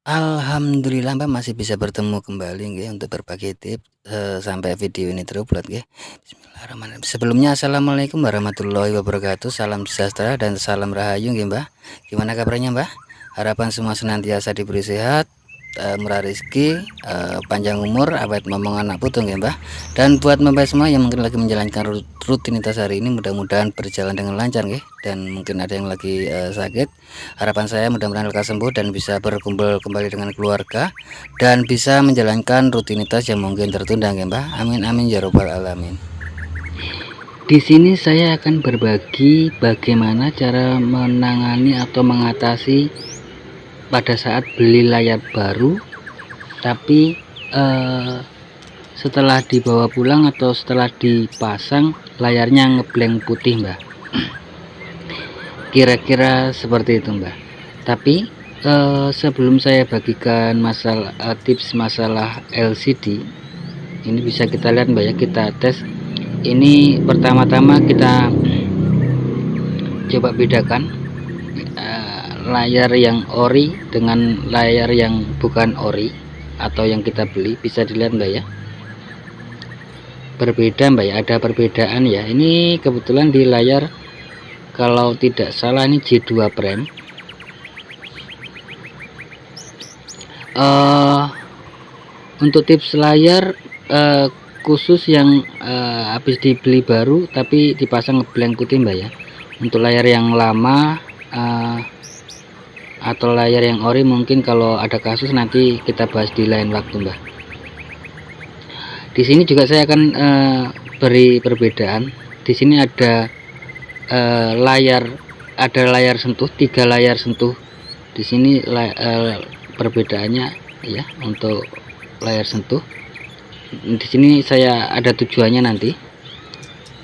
Alhamdulillah Mbak masih bisa bertemu kembali nggih untuk berbagi tips, sampai video ini terupload nggih. Bismillahirrahmanirrahim. Sebelumnya assalamualaikum warahmatullahi wabarakatuh, salam sejahtera dan salam rahayu nggih Mbah. Gimana kabarnya Mbah? Harapan semua senantiasa diberi sehat, murah rezeki, panjang umur, awet momong anak putu nggih Mbah. Dan buat Mbak semua yang mungkin lagi menjalankan rutinitas hari ini mudah-mudahan berjalan dengan lancar nggih, dan mungkin ada yang lagi sakit. Harapan saya mudah-mudahan lekas sembuh dan bisa berkumpul kembali dengan keluarga dan bisa menjalankan rutinitas yang mungkin tertunda nggih Mbah. Amin amin ya robbal alamin. Di sini saya akan berbagi bagaimana cara menangani atau mengatasi pada saat beli layar baru tapi setelah dibawa pulang atau setelah dipasang layarnya ngeblank putih Mbak. Kira-kira seperti itu Mbak. Tapi sebelum saya bagikan masalah tips masalah LCD, ini bisa kita lihat Mbak ya, kita tes. Ini pertama-tama kita coba bedakan layar yang ori dengan layar yang bukan ori atau yang kita beli. Bisa dilihat Mbak ya, berbeda Mbak ya, ada perbedaan ya. Ini kebetulan di layar, kalau tidak salah ini J2 Prime. Untuk tips layar khusus yang habis dibeli baru tapi dipasang blank putih Mbak ya. Untuk layar yang lama atau layar yang ori mungkin kalau ada kasus nanti kita bahas di lain waktu Mbak. Di sini juga saya akan beri perbedaan. Di sini ada layar sentuh, 3 layar sentuh. Di sini perbedaannya ya untuk layar sentuh. Di sini saya ada tujuannya, nanti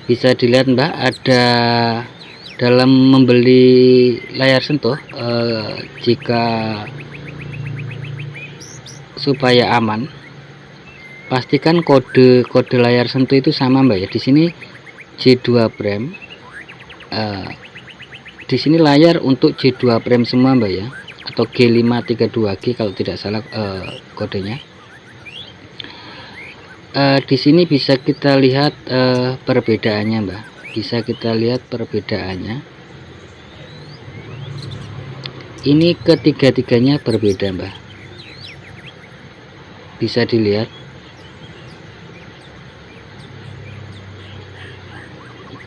bisa dilihat Mbak, ada dalam membeli layar sentuh jika supaya aman, pastikan kode layar sentuh itu sama Mbak ya. Di sini J2 Prime, di sini layar untuk J2 Prime semua Mbak ya, atau G532G kalau tidak salah kodenya. Di sini bisa kita lihat perbedaannya Mbak, bisa kita lihat perbedaannya. Ini ketiga-tiganya berbeda Mbak, bisa dilihat.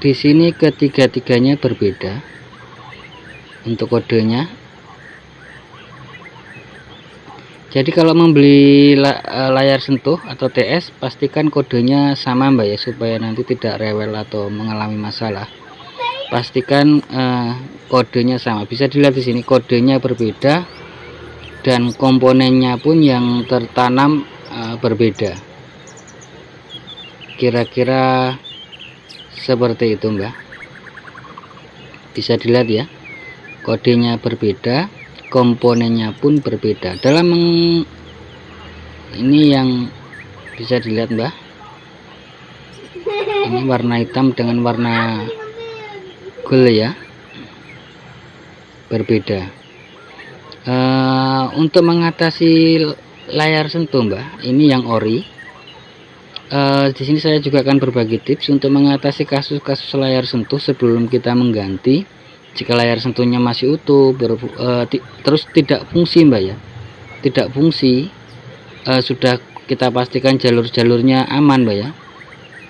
Di sini ketiga-tiganya berbeda untuk kodenya. Jadi kalau membeli layar sentuh atau TS, pastikan kodenya sama Mbak ya, supaya nanti tidak rewel atau mengalami masalah. Pastikan kodenya sama. Bisa dilihat di sini kodenya berbeda dan komponennya pun yang tertanam berbeda. Kira-kira seperti itu Mbak. Bisa dilihat ya, kodenya berbeda, komponennya pun berbeda. Dalam ini yang bisa dilihat Mbak, ini warna hitam dengan warna gold ya, berbeda. Untuk mengatasi layar sentuh Mbak, ini yang ori. Di sini saya juga akan berbagi tips untuk mengatasi kasus-kasus layar sentuh sebelum kita mengganti. Jika layar sentuhnya masih utuh, terus tidak fungsi Mbak ya, tidak fungsi, sudah kita pastikan jalur-jalurnya aman Mbak ya.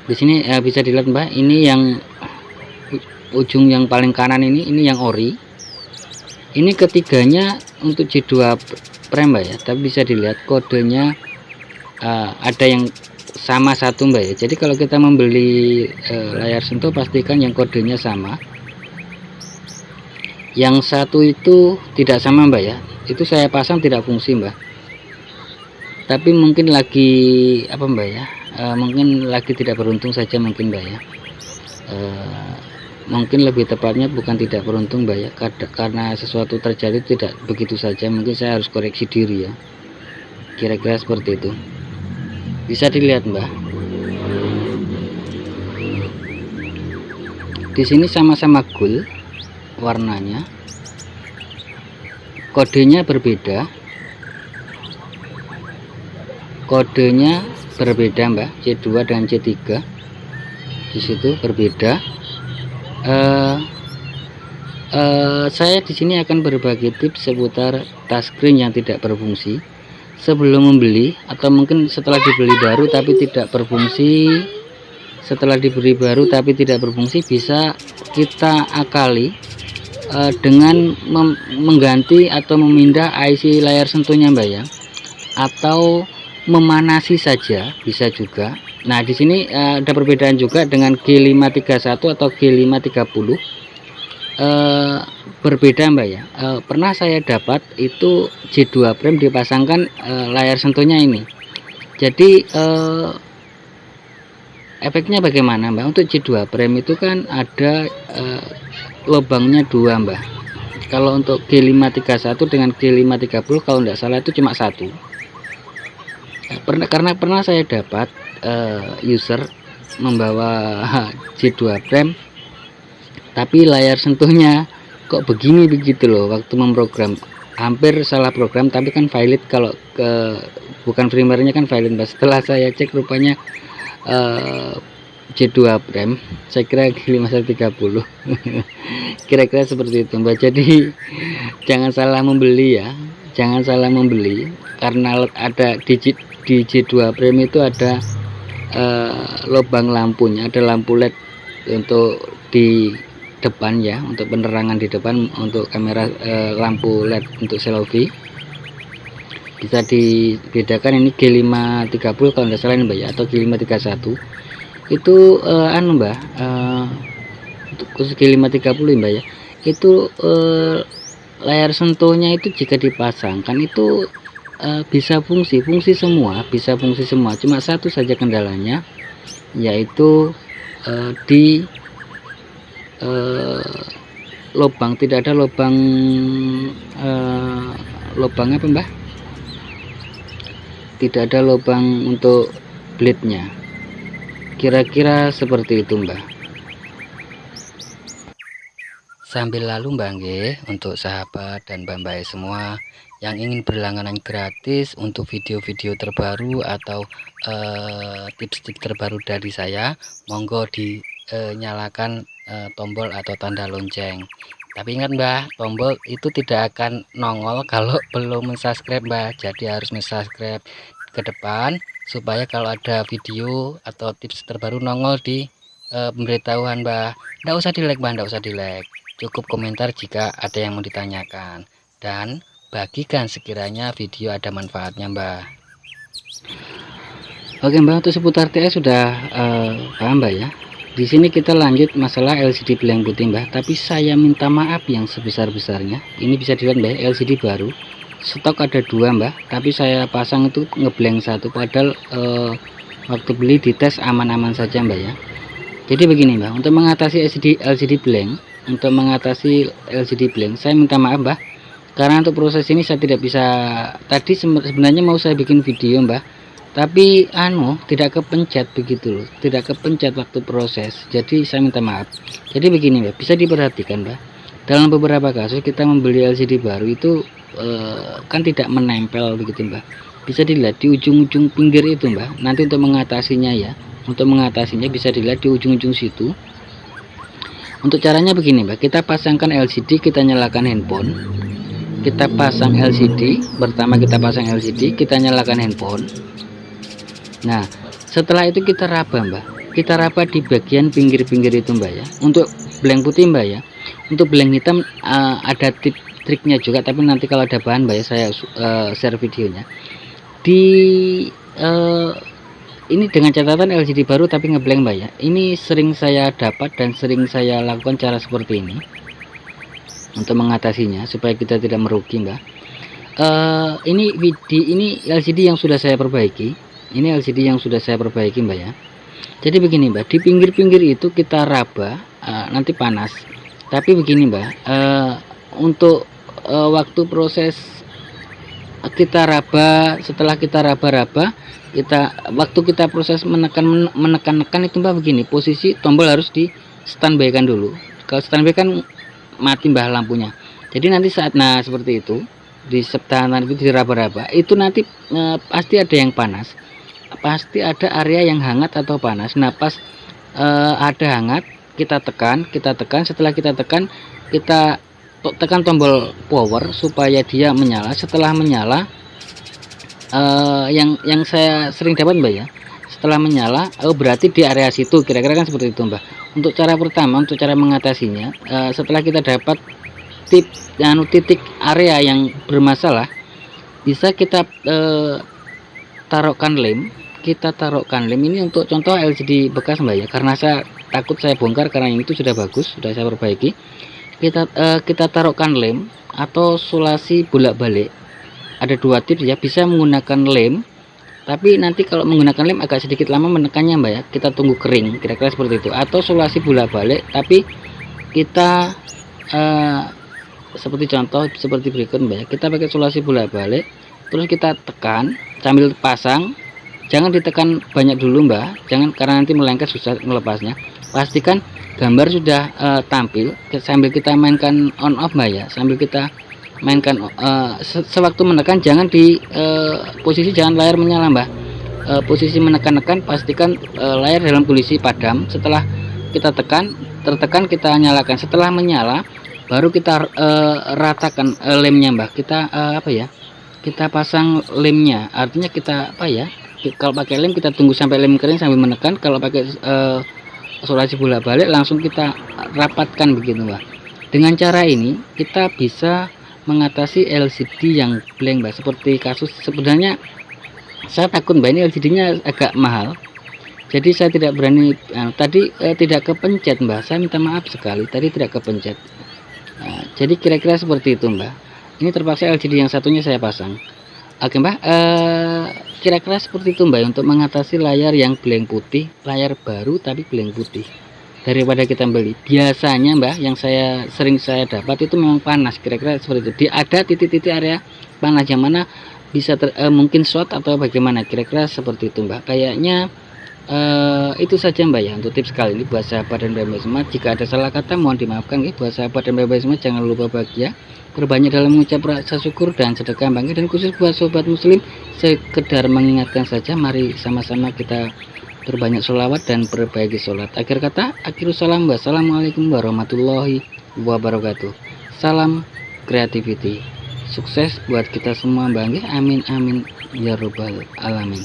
Di sini bisa dilihat Mbak, ini yang ujung yang paling kanan ini yang ori. Ini ketiganya untuk J2 Prime Mbak ya, tapi bisa dilihat kodenya ada yang sama satu Mbak ya. Jadi kalau kita membeli layar sentuh, pastikan yang kodenya sama. Yang satu itu tidak sama Mbak ya, itu saya pasang tidak fungsi Mbak, tapi mungkin lagi apa Mbak ya, mungkin lagi tidak beruntung saja mungkin Mbak ya. Mungkin lebih tepatnya bukan tidak beruntung Mbak ya, karena sesuatu terjadi tidak begitu saja, mungkin saya harus koreksi diri ya, kira-kira seperti itu. Bisa dilihat Mbak, di sini sama-sama gold warnanya, kodenya berbeda. kodenya berbeda mbak, C2 dan C3 di situ berbeda. Saya di sini akan berbagi tips seputar touchscreen yang tidak berfungsi sebelum membeli, atau mungkin setelah dibeli baru tapi tidak berfungsi. Setelah diberi baru tapi tidak berfungsi, bisa kita akali dengan mengganti atau memindah IC layar sentuhnya mbak ya, atau memanasi saja bisa juga. Nah di sini ada perbedaan juga dengan G531 atau G530, berbeda mbak ya. Pernah saya dapat itu J2 frame dipasangkan layar sentuhnya ini, jadi efeknya bagaimana mbak? Untuk J2 frame itu kan ada lubangnya dua mbak. Kalau untuk G531 dengan G530 kalau tidak salah itu cuma satu. Karena pernah saya dapat user membawa J2 frame tapi layar sentuhnya kok begini begitu loh waktu memprogram, hampir salah program tapi kan valid. Kalau bukan firmware-nya kan valid mbak. Setelah saya cek rupanya J2 frame, saya kira G530 kira-kira seperti itu mbak. Jadi jangan salah membeli ya, jangan salah membeli, karena ada di J2 frame itu ada lubang lampunya, ada lampu LED untuk di depan ya, untuk penerangan di depan, untuk kamera lampu LED untuk selfie. Bisa dibedakan ini G530 kalau nggak salah ini mbak ya, atau G531 itu anu mbak, untuk khusus G530 mbak ya, itu layar sentuhnya itu jika dipasangkan itu bisa fungsi semua, bisa fungsi semua. Cuma satu saja kendalanya, yaitu di lubang, tidak ada lubang lubang apa mbak, tidak ada lubang untuk blade-nya. Kira-kira seperti itu mbak. Sambil lalu mbak nggih, untuk sahabat dan mbak semua yang ingin berlangganan gratis untuk video-video terbaru atau tips-tips terbaru dari saya, monggo dinyalakan tombol atau tanda lonceng. Tapi ingat mbak, tombol itu tidak akan nongol kalau belum subscribe mbak. Jadi harus subscribe ke depan supaya kalau ada video atau tips terbaru nongol di pemberitahuan mbak. Nggak usah di like mbak, nggak usah di like, cukup komentar jika ada yang mau ditanyakan, dan bagikan sekiranya video ada manfaatnya mbak. Oke mbak, untuk seputar TS sudah paham mbak ya. Di sini kita lanjut masalah LCD blank putih mbak, tapi saya minta maaf yang sebesar-besarnya. Ini bisa dilihat mbak, LCD baru stok ada dua mbak, tapi saya pasang itu ngeblank satu, padahal waktu beli dites aman-aman saja mbak ya. Jadi begini mbak, untuk mengatasi LCD blank, saya minta maaf mbak, karena untuk proses ini saya tidak bisa. Tadi sebenarnya mau saya bikin video mbak, tapi tidak kepencet begitu loh, tidak kepencet waktu proses, jadi saya minta maaf. Jadi begini mbak, bisa diperhatikan mbak, dalam beberapa kasus kita membeli LCD baru itu kan tidak menempel begitu mbak. Bisa dilihat di ujung-ujung pinggir itu mbak. Nanti untuk mengatasinya ya, bisa dilihat di ujung-ujung situ. Untuk caranya begini mbak, kita pasangkan LCD, kita nyalakan handphone, kita pasang LCD, pertama kita pasang LCD, kita nyalakan handphone. Nah setelah itu kita raba mbak, kita raba di bagian pinggir-pinggir itu mbak ya. Untuk blank putih mbak ya, untuk blank hitam ada triknya juga, tapi nanti kalau ada bahan mbak ya saya share videonya. Ini dengan catatan LCD baru tapi ngeblank mbak ya. Ini sering saya dapat dan sering saya lakukan cara seperti ini untuk mengatasinya supaya kita tidak merugi mbak. Ini LCD yang sudah saya perbaiki, mbak ya. Jadi begini mbak, di pinggir-pinggir itu kita raba, nanti panas. Tapi begini mbak, untuk waktu proses kita raba, setelah kita raba-raba, waktu kita proses menekan itu mbak, begini posisi tombol harus di standby kan dulu. Kalau standby kan mati mbak lampunya. Jadi nanti saat seperti itu, di septanan itu diraba-raba itu nanti pasti ada yang panas, pasti ada area yang hangat atau panas. Nah pas ada hangat kita tekan, setelah kita tekan kita tekan tombol power supaya dia menyala. Setelah menyala yang saya sering dapat Mbak ya, setelah menyala berarti di area situ, kira-kira kan seperti itu Mbak. Untuk cara pertama, untuk cara mengatasinya, setelah kita dapat titik area yang bermasalah, bisa kita taruhkan lem. Kita taruhkan lem ini untuk contoh LCD bekas Mbak ya, karena saya takut saya bongkar karena ini itu sudah bagus, sudah saya perbaiki. Kita taruhkan lem atau sulasi bolak-balik. Ada dua tips ya, bisa menggunakan lem, tapi nanti kalau menggunakan lem agak sedikit lama menekannya Mbak ya, kita tunggu kering, kira-kira seperti itu. Atau sulasi bolak-balik, tapi kita seperti contoh seperti berikut Mbak ya, kita pakai sulasi bolak-balik, terus kita tekan sambil pasang. Jangan ditekan banyak dulu Mbak, jangan, karena nanti melengket susah melepasnya. Pastikan gambar sudah tampil sambil kita mainkan on off Mbak ya, sambil kita mainkan sewaktu menekan, jangan di posisi jangan layar menyala Mbak. Posisi menekan-nekan pastikan layar dalam kondisi padam. Setelah kita tertekan kita nyalakan. Setelah menyala baru kita ratakan lemnya Mbak. Kita apa ya, kita pasang lemnya, artinya kita apa ya, kalau pakai lem kita tunggu sampai lem kering sambil menekan. Kalau pakai sulasi bolak-balik langsung kita rapatkan begitu Mbak. Dengan cara ini kita bisa mengatasi LCD yang blank Mbak. Seperti kasus sebenarnya saya takut Mbak, ini LCD-nya agak mahal, jadi saya tidak berani tadi tidak kepencet Mbak. Saya minta maaf sekali tadi tidak kepencet. Jadi kira-kira seperti itu Mbak. Ini terpaksa LCD yang satunya saya pasang. Oke Mbak, kira-kira seperti itu Mbak untuk mengatasi layar yang blank putih, layar baru tapi blank putih. Daripada kita beli, biasanya Mbak yang sering saya dapat itu memang panas, kira-kira seperti itu. Ada titik-titik area panas yang mana bisa mungkin short atau bagaimana, kira-kira seperti itu Mbak. Kayaknya itu saja Mbak ya untuk tips kali ini buat sahabat dan bapak semua. Jika ada salah kata mohon dimaafkan ya. Buat sahabat dan bapak semua, jangan lupa bahagia, berbanyak dalam mengucap rasa syukur dan sedekah bangkit. Dan khusus buat sobat muslim, sekedar mengingatkan saja, mari sama-sama kita berbanyak sholawat dan perbaiki sholat. Akhir kata, akhirus salam, wassalamualaikum warahmatullahi wabarakatuh. Salam creativity, sukses buat kita semua bangga, amin amin ya robbal alamin.